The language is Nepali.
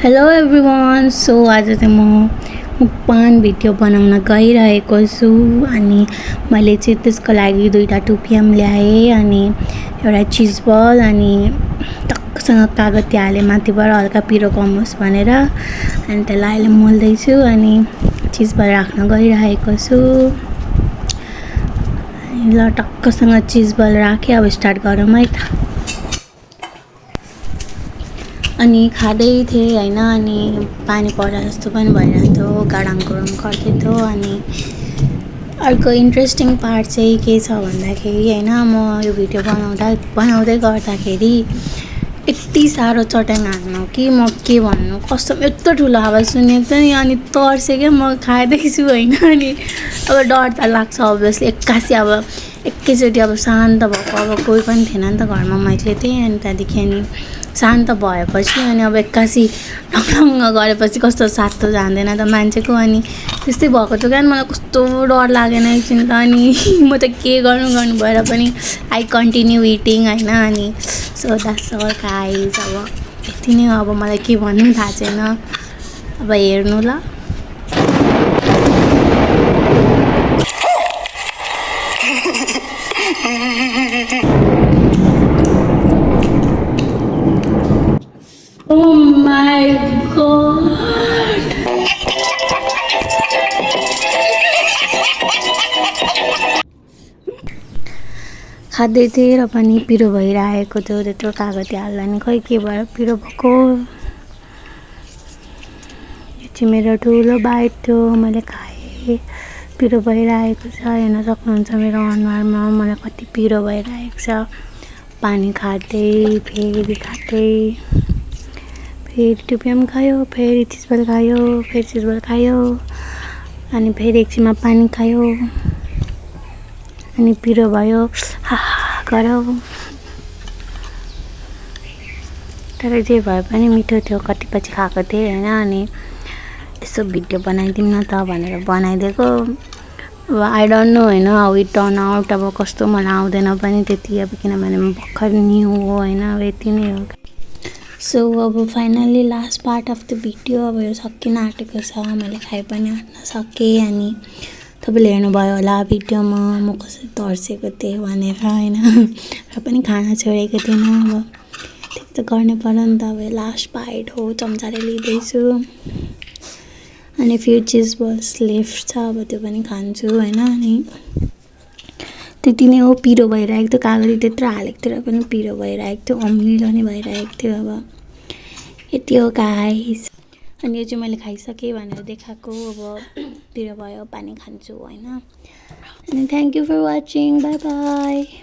Hello everyone. सो आज चाहिँ म मुक्बाङ भिडियो बनाउन गइरहेको छु अनि मैले चाहिँ त्यसको लागि दुईटा टुपियम ल्याएँ अनि एउटा चीज बल अनि टक्कसँग कागती हालेँ माथिबाट हल्का पिरो कम होस् भनेर अनि त्यसलाई अहिले मोल्दै छु अनि चीज बल राख्न गइरहेको छु। ल टक्कसँग चीज बल राखेँ, अब स्टार्ट गरौँ है त। अनि खाँदै थिएँ हैन, अनि पानी पर्ला जस्तो पनि भइरहेको थियो, गाडाङ गुडुङ गर्दै थियो। अनि अर्को इन्ट्रेस्टिङ पार्ट चाहिँ के छ भन्दाखेरि हैन, म यो भिडियो बनाउँदै गर्दाखेरि यति साह्रो चट्याङ हान्नु कि म के भन्नु, कस्तो यत्रो ठुलो आवाज सुनेको थियो नि। अनि तर्सेँ क्या, म खाँदैछु हैन। अनि अब डर त लाग्छ अभियसली। एक्कासी अब एकैचोटि अब शान्त भएको, अब कोही पनि थिएन नि त घरमा, मैले थिएँ। अनि त्यहाँदेखि अनि शान्त भएपछि अनि अब एक्कासी ढङ्ग गरेपछि कस्तो सातो जान्दैन त मान्छेको। अनि त्यस्तै भएको थियो क्या, मलाई कस्तो डर लागेन एकछिन त। अनि म त के गर्नु भएर पनि आई कन्टिन्यू इटिङ हैन। अनि सो द्याट्स अल गाइज। अब यति नै हो, अब मलाई के भन्नु थाहा छैन, अब हेर्नु ल। Oh my god! खाँदै थिएँ र पनि पिरो भइरहेको थियो, त्यत्रो कागती हाल्दा नि खै के भएर पिरो भएको। यो चाहिँ मेरो ठुलो बाइट थियो, मैले खाएँ। पिरो भइरहेको छ, हेर्न सक्नुहुन्छ मेरो अनुहारमा मलाई कति पिरो भइरहेको छ। पानी खाँदै फेरि खाँदै, फेरि टुपियम खायो, फेरि चिजबल खायो, फेरि चिजबल खायो, अनि फेरि एकछिनमा पानी खायो अनि पिरो भयो गरौ। तर जे भए पनि मिठो थियो, कति पछि खाएको थिएँ हैन। अनि यसो भिडियो बनाइदिउँ न त भनेर बनाइदिएको। अब आई डोन्ट नो हैन हाउ इट टर्न आउट, अब कस्तो मलाई आउँदैन पनि त्यति, अब किनभने म भर्खर न्यू हो हैन। अब यति नै हो। सो अब finally last part of the video अब यो सकिन आँटेको छ। मैले खाइ पनि हान्न सकेँ। अनि तपाईँले हेर्नुभयो होला भिडियोमा म कसरी तर्सेको थिएँ भनेर हैन, र पनि खाना छोडेको थिइनँ। अब त्यही त गर्नै पर्यो नि त, अब लास्ट बाइट हो, चम्चाले लिँदैछु। अनि फेरि चिज बल्स लेफ्ट छ, अब त्यो पनि खान्छु हैन। अनि त्यति नै हो। पिरो भइरहेको थियो, कागती त्यत्रो हालेको थियो र पनि पिरो भइरहेको थियो, अमिलो नै भइरहेको थियो। अब यति हो गाइस। अनि यो चाहिँ मैले खाइसकेँ भनेर देखाएको। अब पिरो भयो, पानी खान्छु हैन। अनि thank you for watching, bye by.